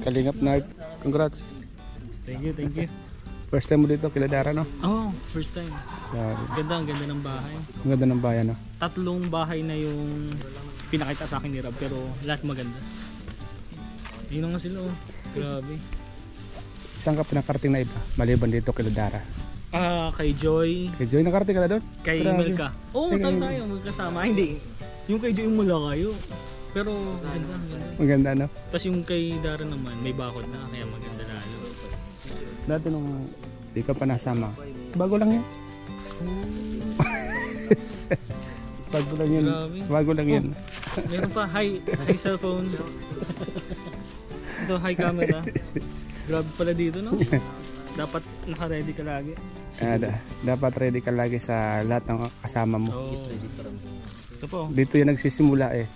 Kalingap Nard, congrats. Thank you, thank you. First time mo dito, Kiladara, no? Oh, first time. Grabe. Ang ganda ng bahay. Ang ganda ng bayan, no? 3 bahay na yung pinakita sa akin ni Rob, pero lahat maganda. Yun na nga sila, oh. Grabe. Saan ka pinakarating na iba? Maliban dito, Kiladara. Kay Joy. Kay Joy, nakarating ka na doon? Kay Grabe. Melka. Oo, tayo magkasama. Hindi. Yung kay Joy mula kayo. Pero maganda, maganda. Maganda, no? Tapos yung kay Dara naman, may bakod na, kaya maganda lalo. Dati nung di ka pa nasama, bago lang yan. Bago lang yun. Grabe. Bago lang yun. Meron pa, hi cellphone. Ito, hi camera. Grabe pala dito, no? Dapat naka-ready ka lagi. Dapat ready ka lagi sa lahat ng kasama mo. Oh. Ito po. Dito yan nagsisimula eh.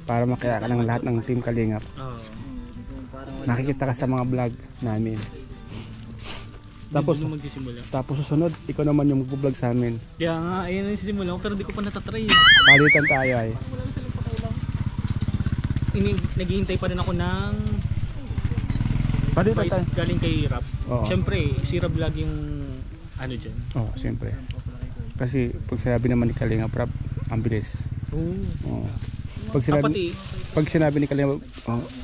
Para makaya ka ng lahat ng Team Kalingap. Oh. Nakikita ka sa mga vlog namin. Tapos susunod, ikaw naman yung mag-vlog sa amin. Kaya nga, ayun yung sisimula ko, pero di ko pa natatry. Palitan tayo ay. Naghihintay pa rin ako ng Palitan tayo. galing kay Rob. Oo. Siyempre, si Rob lagi yung ano dyan. Oo, siyempre. Kasi pag sinabi naman ni Kalingap Rob, ang bilis. Oo. Pag sinabi ni Kalingap,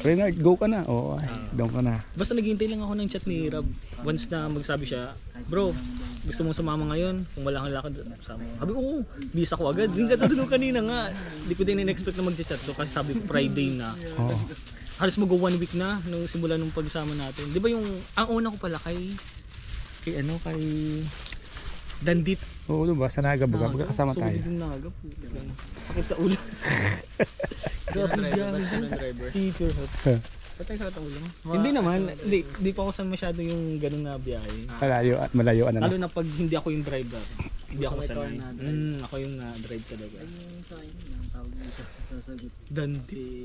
Reynard, go ka na. Oo, doon ka na. Basta naghihintay lang ako ng chat ni Rob. Once na magsabi siya, bro, gusto mong sumama ngayon? Kung wala kang lakad, sama. Sabi ko, oo, bisa ko agad. Hindi ka doon kanina nga. Hindi ko din in-expect na mag-chat to kasi sabi Friday na. Oo. Halos mag 1 week na nung simula nung pagsama natin. Di ba yung, ang una ko pala kay Dandit. Oo, diba? Sa Naga, baga kasama tayo. So, Naga po. Sakit sa ulo. Si Pure Hot. Patay sa ulo mo? Hindi naman. Hindi pa ako san masyado yung ganun na biyahe. Malayo ano na. Lalo na pag hindi ako yung driver. Hindi ako sanay. Ako yung drive talaga.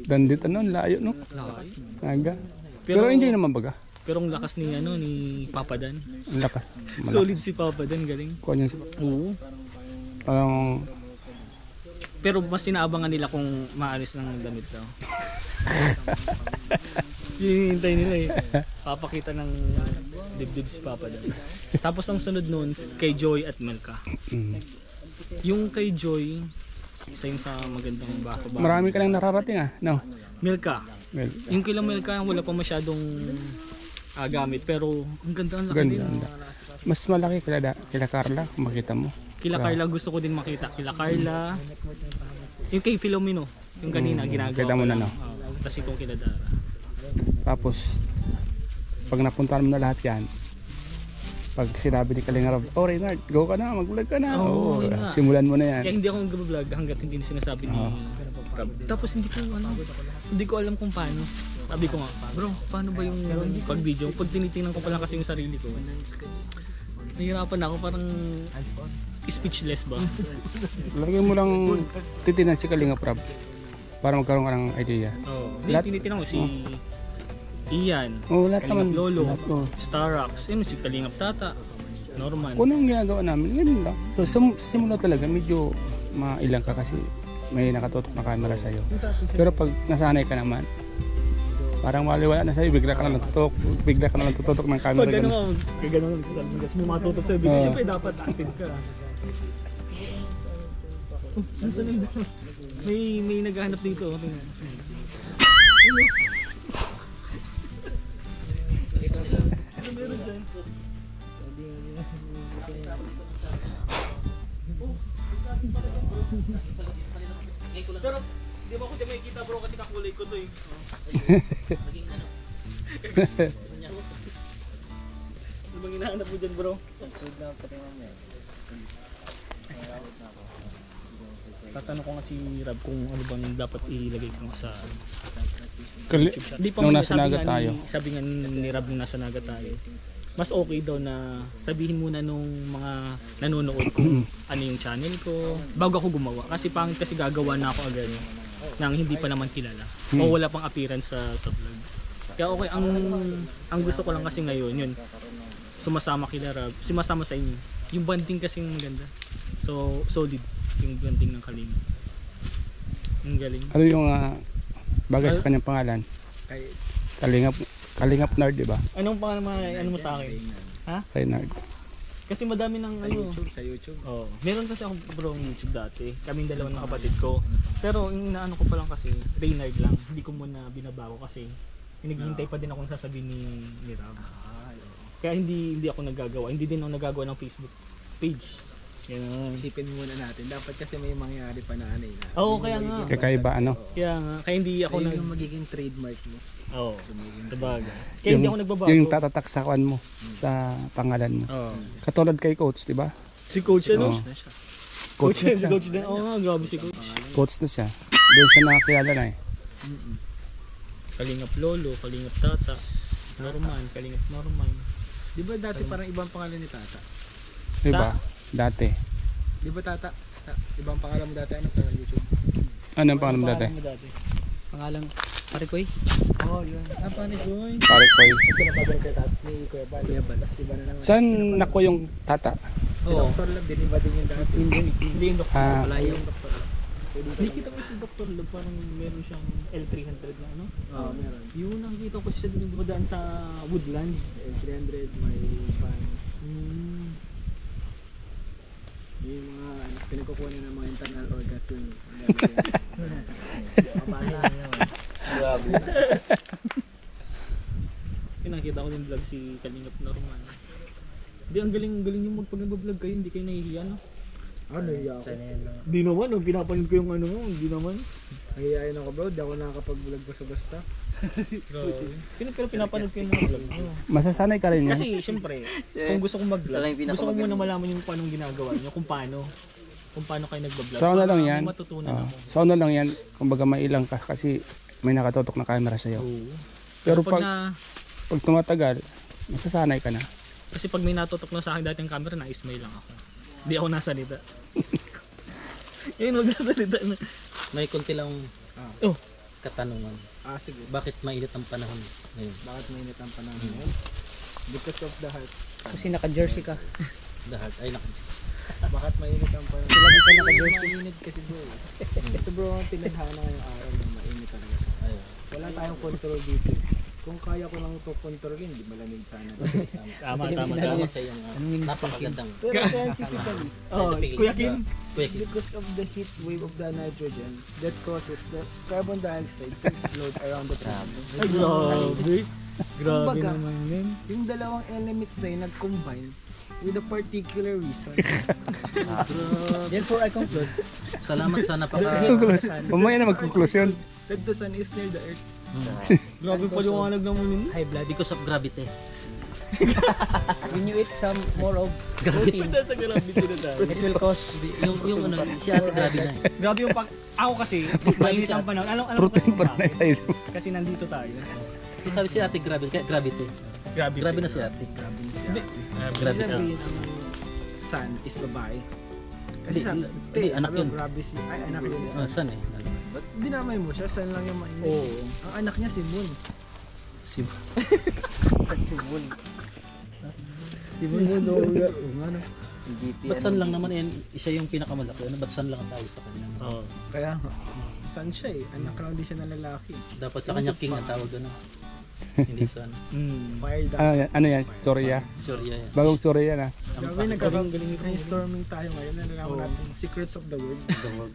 Dandit ano, layo no? Naga. Pero enjoy naman baga. Pero ang lakas ni Papa Dan. Ang lakas. Solid si Papa Dan, galing. Kuha niya si Oo. Pero mas sinaabangan nila kung maalis ng damit daw. Hinihintay nila eh. Papakita ng dibdib si Papa Dan. Tapos ang sunod nun, kay Joy at Melka. Yung kay Joy, isa yun sa magandang bako. Marami ka lang nararating no? Melka. Yung kailang Melka, wala pa masyadong gamit. Pero ang ganda, ang laki din. Mas malaki kila Carla, kung makita mo. Kila Carla gusto ko din makita. Kila Carla. Yung kay Filomeno, yung kanina ginagawa. Kita mo na no? Tapos itong kila Dara. Tapos pag napuntahan mo na lahat yan, pag sinabi ni Kalingap, Reynard, go ka na, mag-vlog ka na. Simulan mo na yan. Kaya hindi ako mag-vlog hanggat hindi sinasabi ni Rob. Tapos hindi ko alam kung paano. Sabi ko nga, bro, paano ba yung pag-video? Pag tinitingnan ko pa lang kasi yung sarili ko, nahihirapan ako, parang speechless ba? Lagyan mo lang titinan si Kalingap Rob para magkaroon ka ng idea. Tinitingnan ko si Ian, lahat naman. Lolo, Starax, si Kalingap Tata, Norman. Kung anong ginagawa namin, ganun lang. So simula talaga, medyo mailang ka kasi may nakatutok na camera sa'yo. Pero pag nasanay ka naman, parang wala na sa'yo, bigla ka na lang tutok ng camera. Pag gano'n kasi may mga tutok sa'yo, siyempre dapat active ka. May naghahanap dito. Pero di ba ko di makikita bro kasi kakulay ko to eh. Ano bang hinahanap mo dyan bro? Tatanong ko nga si Rob kung ano bang dapat ilagay ko sa YouTube. Di pa nung may nasa Naga tayo. Sabi nga ni Rob nung nasa Naga tayo. Mas okay daw na sabihin muna nung mga nanonood kung ano yung channel ko bago ako gumawa. Kasi pangit kasi gagawa na ako agad nang hindi pa naman kilala. O wala pang appearance sa vlog. Kaya okay, ang gusto ko lang kasi ngayon yun. Sumasama kila Rob, sumasama sa inyo. Yung banding kasi maganda. So solid yung banding ng Kalingap. Ang galing. Ano yung bagay sa kanyang pangalan? Kalingap Nerd, di ba? Anong ano mo sa akin? Ha? Reynard. Kasi madami ng Sa YouTube. Oh, meron kasi ako bro YouTube dati. Kaming dalawa ng kapatid ko. Pero yung inaano ko pa lang kasi Reynard lang. Hindi ko muna binabago kasi hinighintay pa din akong sasabihin ni Rob. Kaya hindi ako nagagawa. Hindi din ako nagagawa ng Facebook page. Yan. Isipin muna natin. Dapat kasi may mangyari pa na ano eh. Oo, kaya nga. Kakaiba, ano? Kaya nga, kaya hindi ako Ayun yung magiging trademark mo. Oo, sabagay. Kaya hindi ako nagbabago. Yung tatatak sa kwan mo, sa pangalan mo. Oo. Katulad kay Coach, di ba? Si Coach ano? Oo. Na siya. Coach na si siya. Coach din. Oo nga, grabe si Coach. Coach na siya. Doon siya nakakilala na eh. Kalingap Lolo, Kalingap Tata, Norman, Kalingap Norman. Di ba dati parang ibang pangalan ni Tata? Di ba? Dati. Di ba Tata? Ibang pangalan mo dati ano sa YouTube? Ano ang pangalan mo dati? Pangalan mo dati? Pangalang Parikoy? Oo, yun. Paano yun? Pare Koy. Pinabagal kay Tata ni Kuya Bal. Kuya Bal. Tapos iba na naman. Saan nako yung tata? Si Dr. Lab, din iba din yung dati. Hindi yung Dr. Ah. Wala yung Dr. Lab. Hindi kita ko si Dr. Love, parang meron siyang L300 na ano? Oo, meron. Yun, nakikita ko siya din daan sa Woodland. L300, may van. Hmm. Yung mga pinagkukunin ng mga internal organs yun. Grabe. Yung nakita ko din vlog si Kalingap Norman. Hindi, ang galing yung pag nag-vlog kayo, hindi kayo nahihiya, no? Ano iya ako? Hindi naman, no? Pinapanood ko yung ano mo, hindi naman. Nahihiyain ako bro, di ako nakakapag-vlog basta-basta. Pero pinapanood ko yung mga vlog mo. Masasanay ka rin yan. Kasi, syempre, kung gusto kong mag-vlog, gusto ko muna malaman yung paano ginagawa nyo, kung paano kayo nagbablog. So ano lang yan? May matutunan Oh. ako. So ano lang yan, kumbaga may ilang ka kasi may nakatutok na camera sa'yo. Oo. Pero pag pag tumatagal, masasanay ka na. kasi pag may natutok na sa akin dati yung camera, na-smile lang ako. Hindi ako nasalita. Yun, wag nasalita na. May konti lang Oh. katanungan. Sige. Bakit mainit ang panahon ngayon? Bakit mainit ang panahon ngayon? Because of the heart. Kasi naka-jersey ka. Dahil ay Bakit mainit ang panahon? Lagi ka naka-jersey. Mainit kasi bro. Ito bro, ang tinadhana ngayong araw na mainit talaga siya. ayun. Wala tayong control dito. Kung kaya ko lang ito kontrolin, di malamig sana. Tama. Salamat sa iyong napakagandang Pero scientifically, Kuya Kim. quick. because of the heat wave of the nitrogen that causes the carbon dioxide to explode around the planet. Ay, grabe. Grabe Kumbaga, naman yun. Yung dalawang elements na yun nag-combine with a particular reason. Therefore, I conclude. Salamat sa Mamaya na mag-conclusion. That the sun is near the earth. Grabe paliwanag naman yun. High blood. because of gravity. When you eat some more of Gravity. protein, Sa gravity na tayo. it will cause yung ano, si Ate Grabe na eh. Grabe yung pag... Ako kasi, mainit ang panahon. Alam ko kasi Protein pa bakit. na sa iyo. Kasi nandito tayo. Sabi si Ate Grabe, kaya gravity. Grabe. Grabe na si Ate. Grabe siya. Hindi. Kasi Grabe. sabihin ang sun is babae. Kasi Hindi, hindi, anak yun. Grabe si... Ay, anak yun. Saan eh? Ba't dinamay mo siya? Sun lang yung mainit. Oo. Ang anak niya si Moon. Si Si Moon. Si Moon. Oo nga no. Ba't saan lang naman yan, siya yung pinakamalaki. Ano, ba't saan lang ang tawag sa kanya? Oo. Kaya sun siya eh. Anak lang din siya ng lalaki. Dapat sa kanya king ang tawag ano. Hindi san. Fire dog. Ano yan? Sorya. Sure, yeah. Bagong sorya na. Grabe, nagkaka-brainstorming tayo ngayon. Nalaman natin secrets of the world. The world.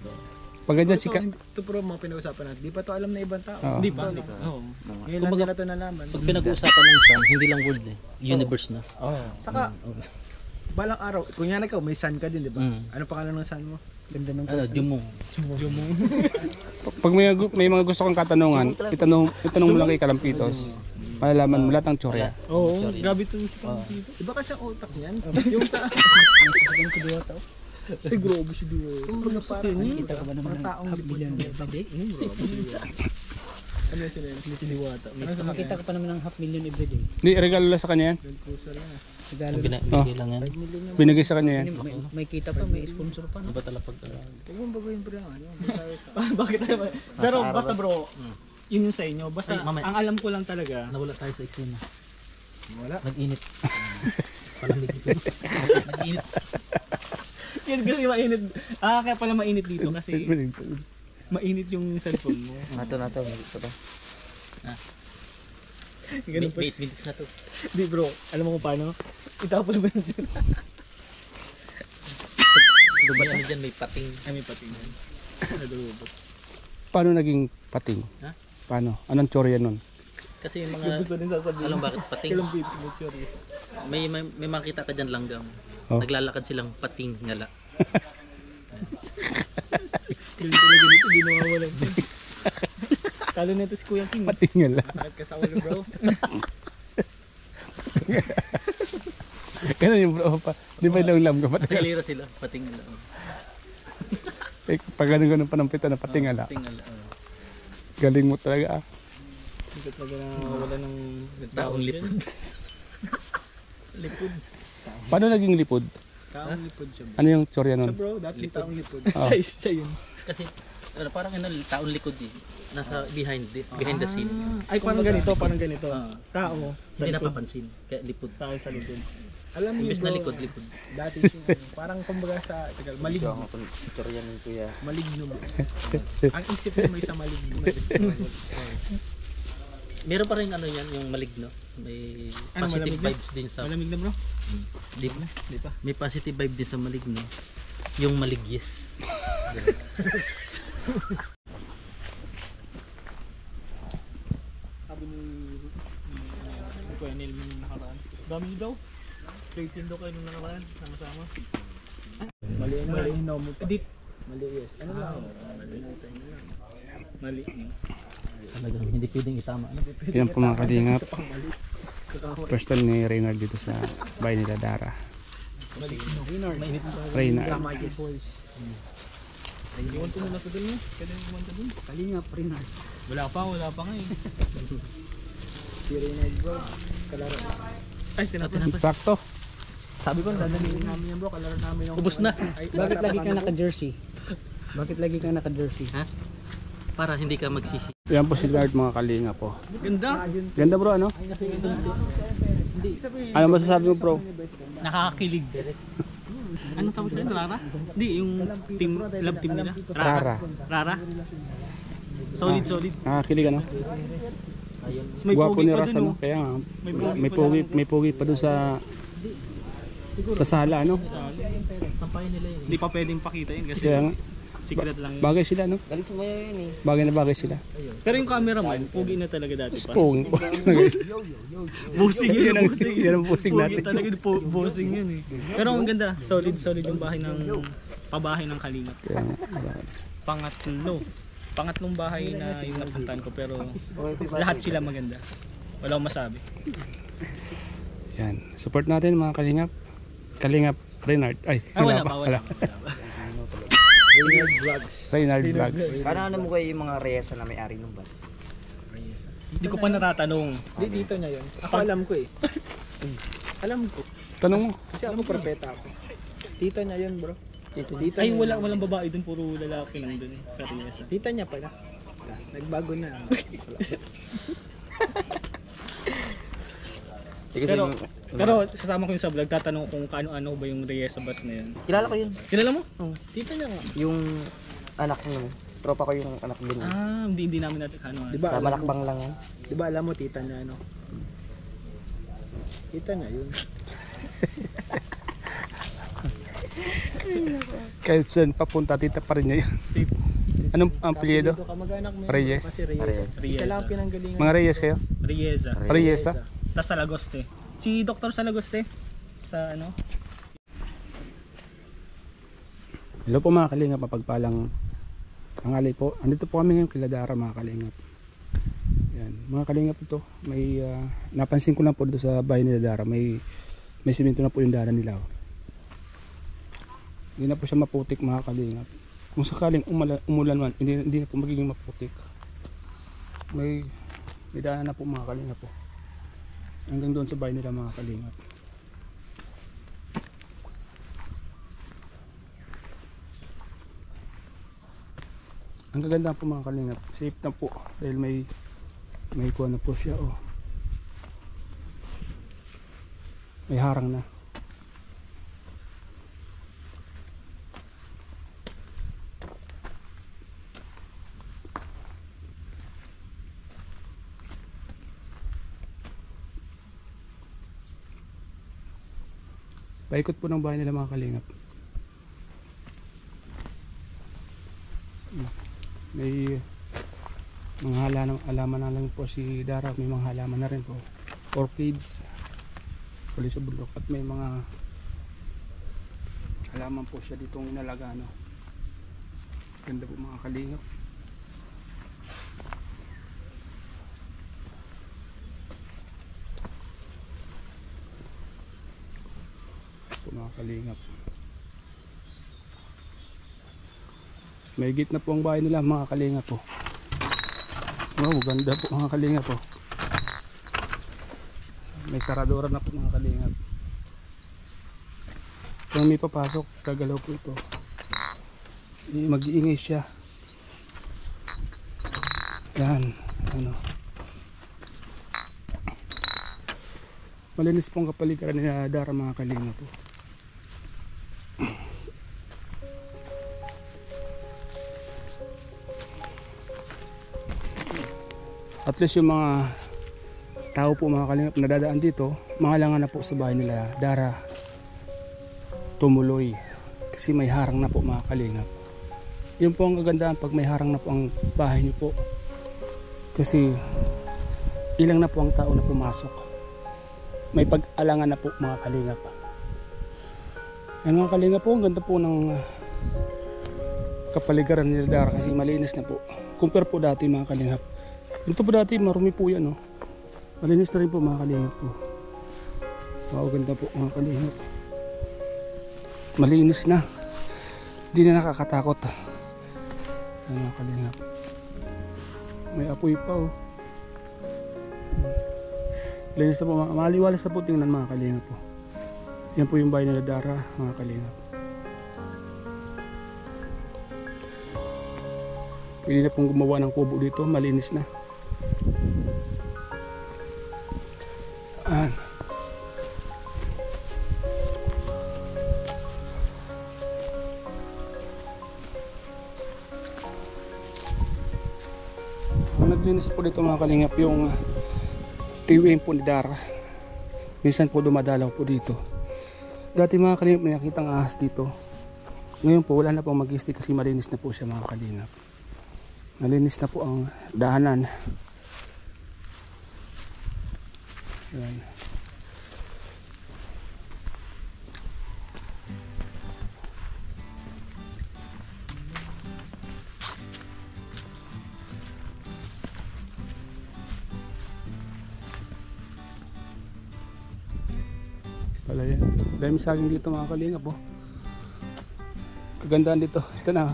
Pag ganyan So, sika... ito pro mga pinag-usapan natin. Di pa to alam na ibang tao. Oo. Hindi pa. Oo. Ngayon lang Kumbaga, nila ito nalaman. Pag pinag-uusapan ng sun, hindi lang world eh. Universe na. Saka, balang araw, kunyari ka, may sun ka din, di ba? Mm. Ano pangalan ng sun mo? ganda ng Ano, Jumong. Pag may mga gusto kang katanungan, itanong mo lang kay Kalampitos. Malalaman mo lahat ng tsorya. Oo. Grabe itong si Kampito. Iba kasi ang utak niyan. Yung sa... si Diwata. Ay, grabe si Duo. Kumbaga parang... Kita ka ba naman ng taong half million every day? Grabe si Duo. Ano yung sinayin? Si Diwata. Makita ka pa naman ng half million every day. Hindi, regalo lang sa kanya yan. Gold cruiser yan ah. Regalo. Binigay lang yan. 5 million yung... Binigay sa kanya yan. May kita pa, may sponsor pa. Ano No? ba talaga pag... Huwag mong baguhin bro yung ano. Tayo sa... Bakit naman? Pero basta bro, yun yung sa inyo. Basta Ay, mamaya. ang alam ko lang talaga. Nawala tayo sa eksena. Wala. Nag-init. Palamig ito. Mainit. Yun kasi mainit. Kaya pala mainit dito kasi mainit yung cellphone mo. Nato, ito ba? Ganun pa. May 8 minutes na to. Di bro, alam mo kung paano? Itapon mo na dyan. May ano dyan, may pating. Ay, may pating yan. Nadulubot. Paano naging pating? Ha? Paano? Anong tsorya nun? Kasi yung Yung mga, gusto din sasabihin. alam bakit pating? Kailang babes mo, sorry. May makita ka dyan langgam. Oh. Naglalakad silang pating ngala. Galing talaga nito, di nawawalan. Talo nito si Kuya King. Pating nga lang. Masakit ka sa ulo bro. Ganun yung bro pa. Di ba ilang ka pating? Nagaliro sila, pating ngala. Eh, pag ganun pa ng pita na pating nga lang. Pating ngala. Galing mo talaga ah. Hindi talaga nawawala ng Taong lipod. Lipod. Paano naging lipod? Taong lipod siya bro. Ano yung tsorya Siya nun? bro, dati Lipod. taong lipod. Oh. Siya yun. Kasi parang taong likod eh. Nasa behind the scene. Ay, parang ganito, parang ganito. Ah. Tao. Sa Hindi likod. napapansin. Kaya lipod. Tao sa likod. Alam niyo Imbes na bro, likod, lipod. dati siya parang kumbaga sa tagal, maligno. Storya ng kuya. Maligno bro. Ang isip mo may sa maligno. Meron pa rin ano yan, yung maligno. May Ano, positive malamig na? vibes din sa... Malamig na bro? Di ba? Di pa. May positive vibe din sa maligno. Yung maligyes. Sabi ni Kuya Neil nung nakaraan. Dami niyo daw. 13 daw kayo nung nakaraan. Sama-sama. Mali na mali no mo. Edit. Mali yes. Ano lang? Mali. Talagang hindi pwedeng itama. Ano? Yan po mga kalingap. Pwesto ni Reynard dito sa bahay nila Dara. Reynard. Tama yes. Iwan ko muna sa dun mo. Pwede mo kumanta dun. Kalinga Prinard. Wala pa nga eh. Si Reynard bro. Kalaro. Ay, tinapos. Sakto. Sabi ko dadalhin namin yan bro. Kalaro namin yung Ubus na. Bakit lagi ka naka-jersey? Bakit lagi ka naka-jersey? Ha? Para hindi ka magsisi. Yan po si Lord mga kalingap po. Ganda. Ganda bro ano? Ano masasabi mo bro? Nakakakilig. Anong tawag sa'yo? Rara? Hindi, yung team, love team nila. Rara. Rara? Solid, solid. Nakakilig ano? Tapos may Gwapo pogi ni pa Ras dun, ano? oh. Kaya nga. May pogi May pa pogi, dun. may pogi pa dun sa sala ano? Sampayin nila yun. Hindi pa pwedeng pakita yun kasi Kaya nga. secret lang yun. Bagay sila no? Galing sumaya yun eh. Bagay na bagay sila. Pero yung cameraman, pogi na talaga dati pa. Pogi po. Bossing yun, bossing. Yan ang pusing Pogi natin. talaga, bossing yun eh. Pero ang ganda, solid, solid yung bahay ng pabahay ng Kalingap. Kaya nga. Pangatlong bahay na yung napuntahan ko pero lahat sila maganda. Wala akong masabi. Yan. Support natin mga kalingap. Kalingap Reynard. Ay, Wala pa. Reynard Vlogs. Reynard Vlogs. Paano alam mo kayo yung mga reyesa na may-ari ng bus? Hindi ko pa natatanong. Di dito niya yun. Ako alam ko eh. Alam ko. Tanong mo. Kasi ako propeta ako. Tita niya yun bro. Tita Ay, niya. walang babae dun, puro lalaki lang dun eh, sa Riesa. Tita niya pala. Nagbago na. Pero sasama ko yung sa vlog, tatanong kung kaano-ano ba yung Riesa bus na yun. Kilala ko yun. Kilala mo? Tita niya nga. Yung anak mo. Tropa ko yung anak din. Hindi namin natin ano. Di ba Sa alam mo? Malakbang lang yan. Di ba alam mo tita niya ano? Tita niya yun. Kahit saan papunta, tita pa rin niya yun. Anong apelyido? Dito kamag-anak mo yun. Reyes. Kasi Reyes. Isa lang ang pinanggalingan. Mga Reyes kayo? Riesa. Reyesa? Sa Salagoste. Si Dr. Salagoste sa ano? Hello po mga kalingap, mapagpalang tanghali po. Andito po kami ngayon kila Dara mga kalingap. Yan, mga kalingap ito, may napansin ko lang po dito sa bahay nila Dara, may simento na po yung daanan nila. Hindi na po siya maputik mga kalingap. Kung sakaling umulan man, hindi na po magiging maputik. May daanan na po mga kalingap po. Hanggang doon sa bahay nila mga kalingap. Ang gaganda po mga kalingap, safe na po dahil may kuha na po siya oh. May harang na. Paikot po ng bahay nila mga kalingap. May mga halaman na lang po si Dara. May mga halaman na rin po. Orchids. Puli sa bundok. At may mga halaman po siya ditong inalaga. No? Ganda po mga kalingap. Mga kalingap. May gate na po ang bahay nila mga kalingap po. Wow, ganda po mga kalingap po. May saradora na po mga kalingap. Kung may papasok, gagalaw po ito. Mag-iingay siya. Yan, ano. Malinis po ang kapaligiran ni Dara mga kalingap po. At least yung mga tao po mga kalingap nadadaan dito, mahalangan na po sa bahay nila Dara tumuloy kasi may harang na po mga kalingap. Yun po ang kagandahan pag may harang na po ang bahay niyo po, kasi ilang na po ang tao na pumasok, may pag-alangan na po mga kalingap. Yan mga kalingap po, ang ganda po ng kapaligiran nila Dara kasi malinis na po compare po dati mga kalingap. Ito po dati marumi po yan, no? Malinis na rin po mga kalingap po. Wow, ganda po mga kalingap. Malinis na. Hindi na nakakatakot. Yan mga kalingap. May apoy pa, oh. Malinis na po, maliwalas na po tingnan mga kalingap po. Yan po yung bahay nila Dara mga kalingap. Pwede na pong gumawa ng kubo dito, malinis na. Naglinis po dito mga kalingap yung tiwing po ni Dara. Minsan po dumadalaw po dito. Dati mga kalingap may nakitang ahas dito. Ngayon po wala na pong mag-i-stay kasi malinis na po siya mga kalingap. Malinis na po ang dahanan. Ayan. Pala yan. Dahil saging dito mga kalingap po. Kagandaan dito. Ito na.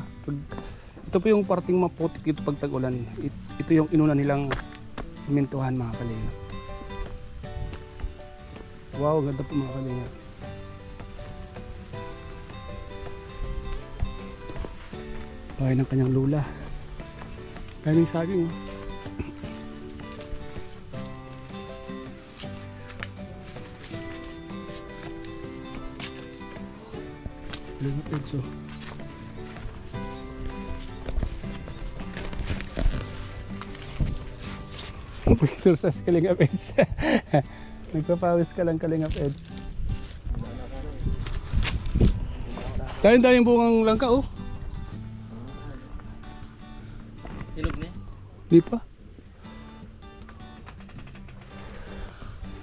Ito po yung parting maputik dito pag tag-ulan. Ito yung inuna nilang simentuhan mga kalingap. Wow, ganda po mga kalingap. Bahay ng kanyang lula. Daming saging, oh. Kalingap Edso. Pagsul sa Kalingap Eds. Nagpapawis ka lang Kalingap Eds. Daming bungang langka, oh. Ilog na. Di pa.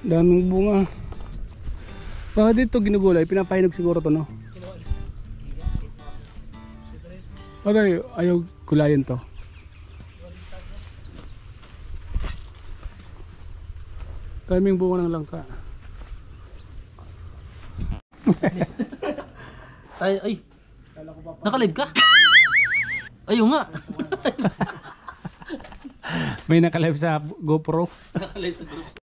Daming bunga. Baka dito ginugulay, pinapahinog siguro to, no? Bagay, ayaw gulayan to. Daming bunga ng langka. Ay. Nakalive ka? Ayun nga. May nakalive sa GoPro. Nakalive sa group.